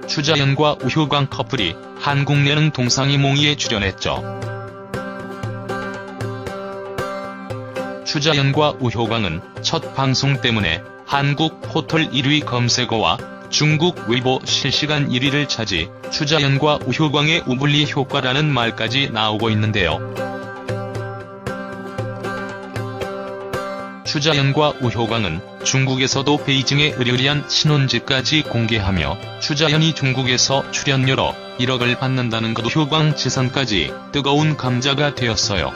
추자연과 우효광 커플이 한국 예능 동상이몽이에 출연했죠. 추자연과 우효광은 첫 방송 때문에 한국 포털 1위 검색어와 중국 웨이보 실시간 1위를 차지, 추자연과 우효광의 우블리 효과라는 말까지 나오고 있는데요. 추자연과 우효광은 중국에서도 베이징의 으리으리한 신혼집까지 공개하며 추자연이 중국에서 출연료로 1억을 받는다는 것, 우효광 재산까지 뜨거운 감자가 되었어요.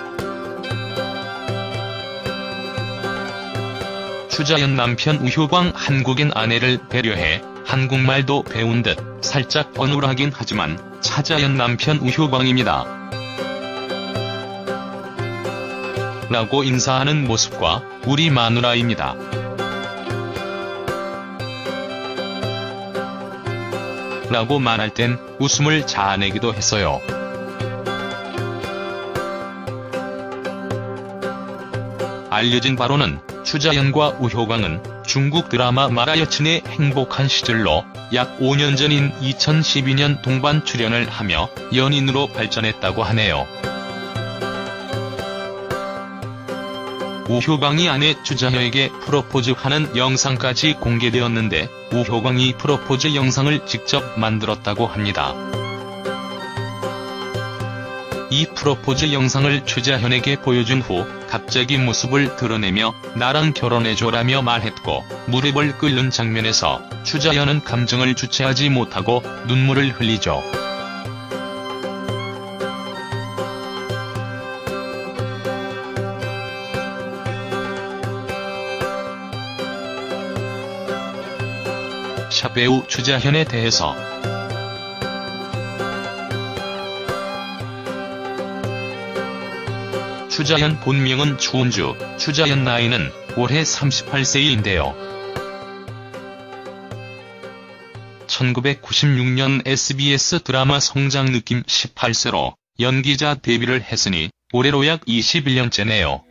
추자연 남편 우효광 한국인 아내를 배려해 한국말도 배운 듯 살짝 어눌하긴 하지만 차자연 남편 우효광입니다 라고 인사하는 모습과 우리 마누라입니다 라고 말할 땐 웃음을 자아내기도 했어요. 알려진 바로는 추자연과 우효광은 중국 드라마 마라여친의 행복한 시절로 약 5년 전인 2012년 동반 출연을 하며 연인으로 발전했다고 하네요. 우효광이 아내 추자연에게 프로포즈하는 영상까지 공개되었는데 우효광이 프로포즈 영상을 직접 만들었다고 합니다. 이 프로포즈 영상을 추자연에게 보여준 후 갑자기 모습을 드러내며 나랑 결혼해줘라며 말했고, 무릎을 꿇는 장면에서 추자연은 감정을 주체하지 못하고 눈물을 흘리죠. 샵 배우 추자연에 대해서 추자연 본명은 추은주, 추자연 나이는 올해 38세인데요. 1996년 SBS 드라마 성장느낌 18세로 연기자 데뷔를 했으니 올해로 약 21년째네요.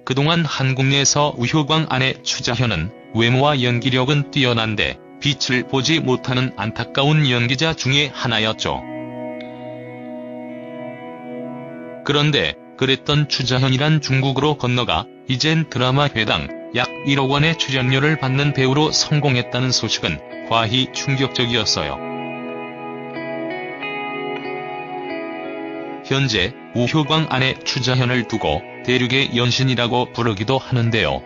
그동안 한국 내에서 우효광 아내 추자연은 외모와 연기력은 뛰어난데 빛을 보지 못하는 안타까운 연기자 중에 하나였죠. 그런데 그랬던 추자연이란 중국으로 건너가 이젠 드라마 회당 약 1억 원의 출연료를 받는 배우로 성공했다는 소식은 과히 충격적이었어요. 현재 우효광 아내 추자연을 두고 대륙의 연신이라고 부르기도 하는데요.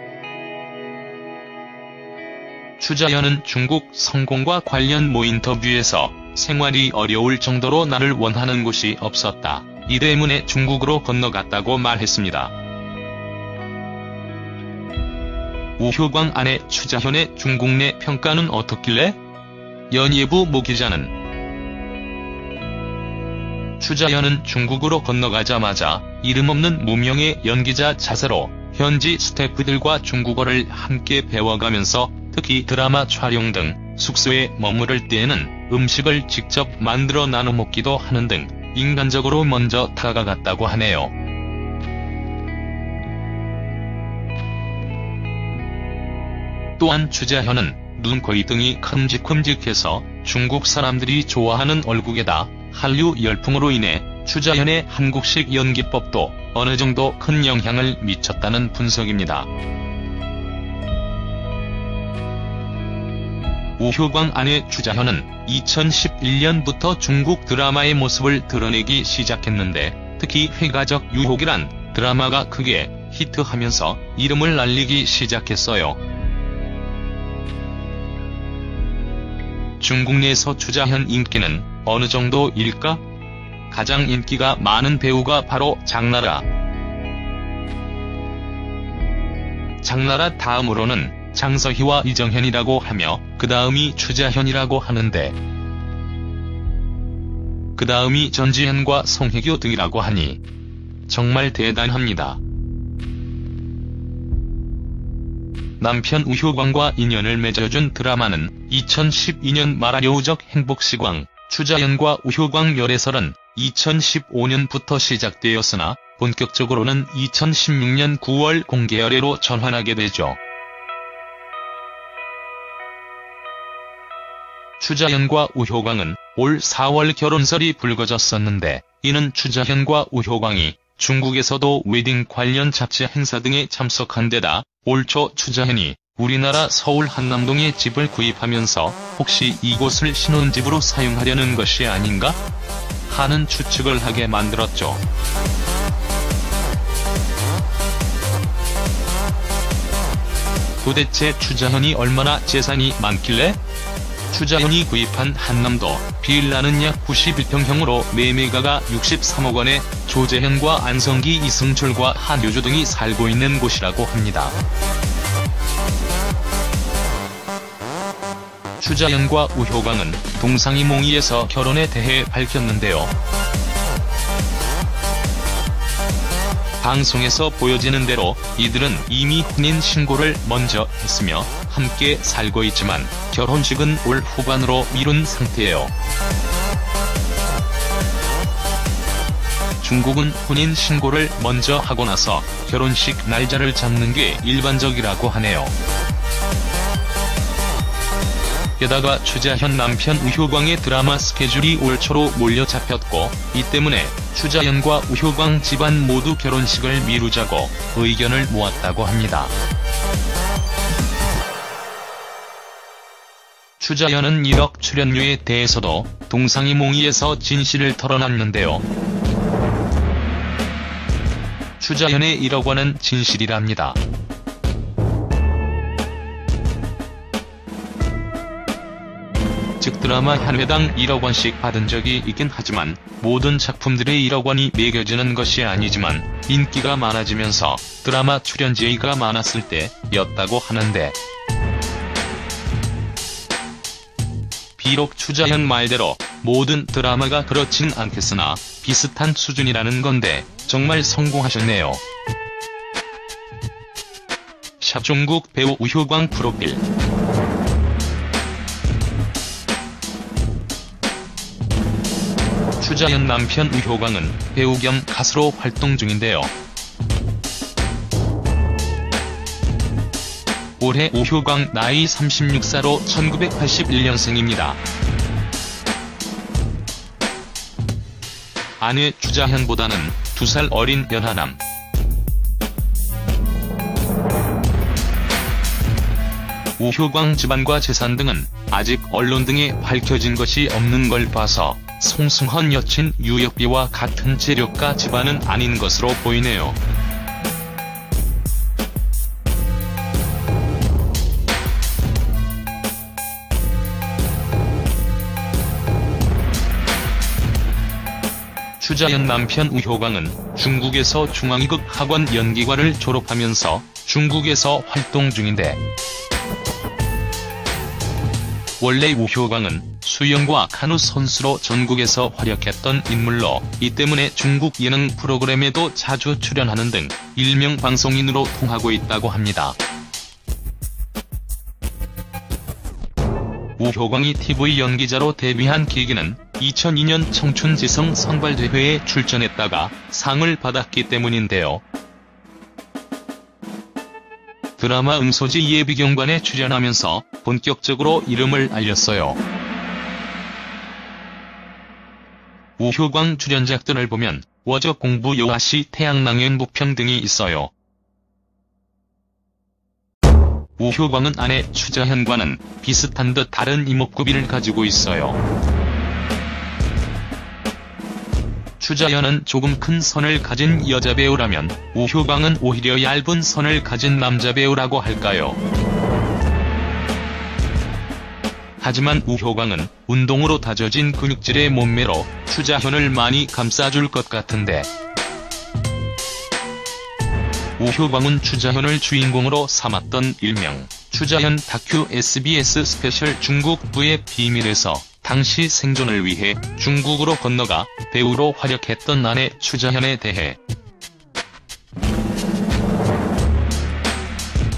추자연은 중국 성공과 관련 모 인터뷰에서 생활이 어려울 정도로 나를 원하는 곳이 없었다, 이 때문에 중국으로 건너갔다고 말했습니다. 우효광 아내 추자연의 중국 내 평가는 어떻길래? 연예부 모 기자는 추자연은 중국으로 건너가자마자 이름 없는 무명의 연기자 자세로 현지 스태프들과 중국어를 함께 배워가면서 특히 드라마 촬영 등 숙소에 머무를 때에는 음식을 직접 만들어 나눠 먹기도 하는 등 인간적으로 먼저 다가갔다고 하네요. 또한 추자연은 눈, 코 등이 큼직큼직해서 중국 사람들이 좋아하는 얼굴에다 한류 열풍으로 인해 추자연의 한국식 연기법도 어느 정도 큰 영향을 미쳤다는 분석입니다. 우효광 아내 추자연은 2011년부터 중국 드라마의 모습을 드러내기 시작했는데 특히 회가적 유혹이란 드라마가 크게 히트하면서 이름을 날리기 시작했어요. 중국 내에서 추자연 인기는 어느 정도일까? 가장 인기가 많은 배우가 바로 장나라. 장나라 다음으로는 장서희와 이정현이라고 하며 그 다음이 추자연이라고 하는데 그 다음이 전지현과 송혜교 등이라고 하니 정말 대단합니다. 남편 우효광과 인연을 맺어준 드라마는 2012년 마라여우적 행복시광, 추자연과 우효광 열애설은 2015년부터 시작되었으나 본격적으로는 2016년 9월 공개 열애로 전환하게 되죠. 추자현과 우효광은 올 4월 결혼설이 불거졌었는데, 이는 추자현과 우효광이 중국에서도 웨딩 관련 잡지 행사 등에 참석한 데다 올 초 추자현이 우리나라 서울 한남동에 집을 구입하면서 혹시 이곳을 신혼집으로 사용하려는 것이 아닌가 하는 추측을 하게 만들었죠. 도대체 추자현이 얼마나 재산이 많길래? 추자현이 구입한 한남도 빌라는 약 91평형으로 매매가가 63억 원에 조재현과 안성기, 이승철과 한효주 등이 살고 있는 곳이라고 합니다. 추자현과 우효광은 동상이몽이에서 결혼에 대해 밝혔는데요. 방송에서 보여지는 대로 이들은 이미 혼인 신고를 먼저 했으며 함께 살고 있지만 결혼식은 올 후반으로 미룬 상태예요. 중국은 혼인 신고를 먼저 하고 나서 결혼식 날짜를 잡는 게 일반적이라고 하네요. 게다가 추자현 남편 우효광의 드라마 스케줄이 올 초로 몰려 잡혔고, 이 때문에 추자현과 우효광 집안 모두 결혼식을 미루자고 의견을 모았다고 합니다. 추자현은 1억 출연료에 대해서도 동상이몽이에서 진실을 털어놨는데요. 추자현의 1억 원은 진실이랍니다. 즉 드라마 한 회당 1억 원씩 받은 적이 있긴 하지만 모든 작품들의 1억 원이 매겨지는 것이 아니지만 인기가 많아지면서 드라마 출연 제의가 많았을 때였다고 하는데, 비록 추자현 말대로 모든 드라마가 그렇진 않겠으나 비슷한 수준이라는 건데 정말 성공하셨네요. 샵 중국 배우 우효광 프로필. 추자현 남편 우효광은 배우 겸 가수로 활동 중인데요. 올해 우효광 나이 36세로 1981년생입니다. 아내 추자현보다는 2살 어린 연하남. 우효광 집안과 재산 등은 아직 언론 등에 밝혀진 것이 없는 걸 봐서 송승헌 여친 유혁비와 같은 재력가 집안은 아닌 것으로 보이네요. 추자현 남편 우효광은 중국에서 중앙이극 학원 연기과를 졸업하면서 중국에서 활동 중인데, 원래 우효광은 수영과 카누 선수로 전국에서 활약했던 인물로 이 때문에 중국 예능 프로그램에도 자주 출연하는 등 일명 방송인으로 통하고 있다고 합니다. 우효광이 TV 연기자로 데뷔한 계기는 2002년 청춘지성 선발대회에 출전했다가 상을 받았기 때문인데요. 드라마 응소지 예비경관에 출연하면서 본격적으로 이름을 알렸어요. 우효광 출연작들을 보면 워저 공부 여아시 태양낭연 부평 등이 있어요. 우효광은 아내 추자현과는 비슷한 듯 다른 이목구비를 가지고 있어요. 추자현은 조금 큰 선을 가진 여자 배우라면 우효광은 오히려 얇은 선을 가진 남자 배우라고 할까요? 하지만 우효광은 운동으로 다져진 근육질의 몸매로 추자현을 많이 감싸줄 것 같은데, 우효광은 추자현을 주인공으로 삼았던 일명 추자현 다큐 SBS 스페셜 중국부의 비밀에서 당시 생존을 위해 중국으로 건너가 배우로 활약했던 아내 추자현에 대해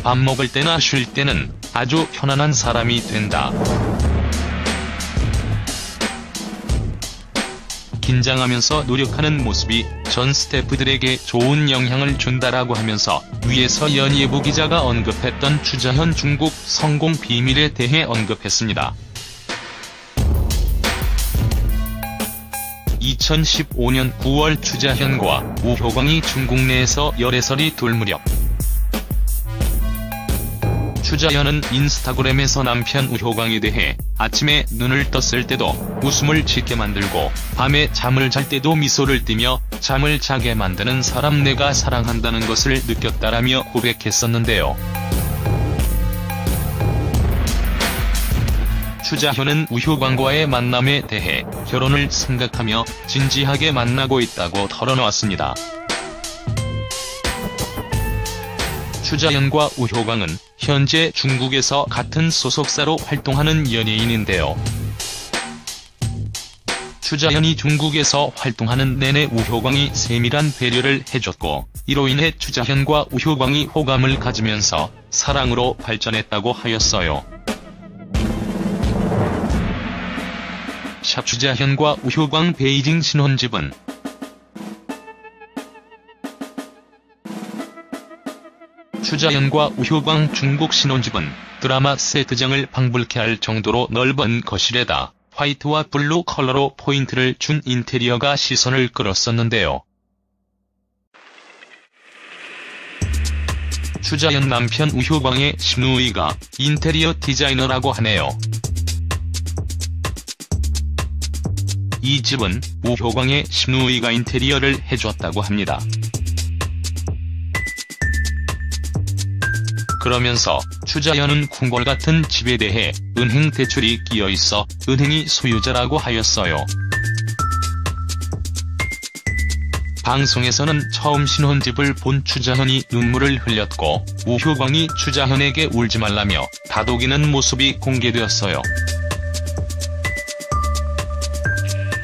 밥 먹을 때나 쉴 때는 아주 편안한 사람이 된다. 긴장하면서 노력하는 모습이 전 스태프들에게 좋은 영향을 준다라고 하면서 위에서 연예부 기자가 언급했던 추자현 중국 성공 비밀에 대해 언급했습니다. 2015년 9월 추자현과 우효광이 중국 내에서 열애설이 돌 무렵 추자현은 인스타그램에서 남편 우효광에 대해 아침에 눈을 떴을 때도 웃음을 짓게 만들고 밤에 잠을 잘 때도 미소를 띠며 잠을 자게 만드는 사람 내가 사랑한다는 것을 느꼈다라며 고백했었는데요. 추자현은 우효광과의 만남에 대해 결혼을 생각하며 진지하게 만나고 있다고 털어놓았습니다. 추자현과 우효광은 현재 중국에서 같은 소속사로 활동하는 연예인인데요. 추자현이 중국에서 활동하는 내내 우효광이 세밀한 배려를 해줬고 이로 인해 추자현과 우효광이 호감을 가지면서 사랑으로 발전했다고 하였어요. 샵 추자현과 우효광 베이징 신혼집은 추자현과 우효광 중국 신혼집은 드라마 세트장을 방불케 할 정도로 넓은 거실에다 화이트와 블루 컬러로 포인트를 준 인테리어가 시선을 끌었었는데요. 추자현 남편 우효광의 심누이가 인테리어 디자이너라고 하네요. 이 집은 우효광의 심누이가 인테리어를 해줬다고 합니다. 그러면서 추자현은 궁궐 같은 집에 대해 은행 대출이 끼어있어 은행이 소유자라고 하였어요. 방송에서는 처음 신혼집을 본 추자현이 눈물을 흘렸고 우효광이 추자현에게 울지 말라며 다독이는 모습이 공개되었어요.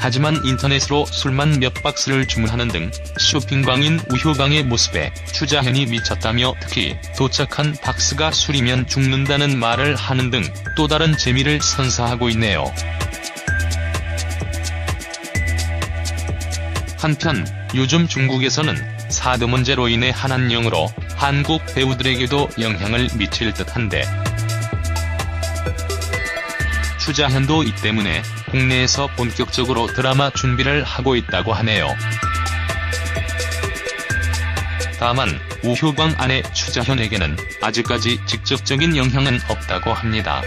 하지만 인터넷으로 술만 몇 박스를 주문하는 등 쇼핑광인 우효광의 모습에 추자현이 미쳤다며 특히 도착한 박스가 술이면 죽는다는 말을 하는 등 또 다른 재미를 선사하고 있네요. 한편 요즘 중국에서는 사드 문제로 인해 한한령으로 한국 배우들에게도 영향을 미칠 듯한데 추자현도 이 때문에 국내에서 본격적으로 드라마 준비를 하고 있다고 하네요. 다만 우효광 아내 추자현에게는 아직까지 직접적인 영향은 없다고 합니다.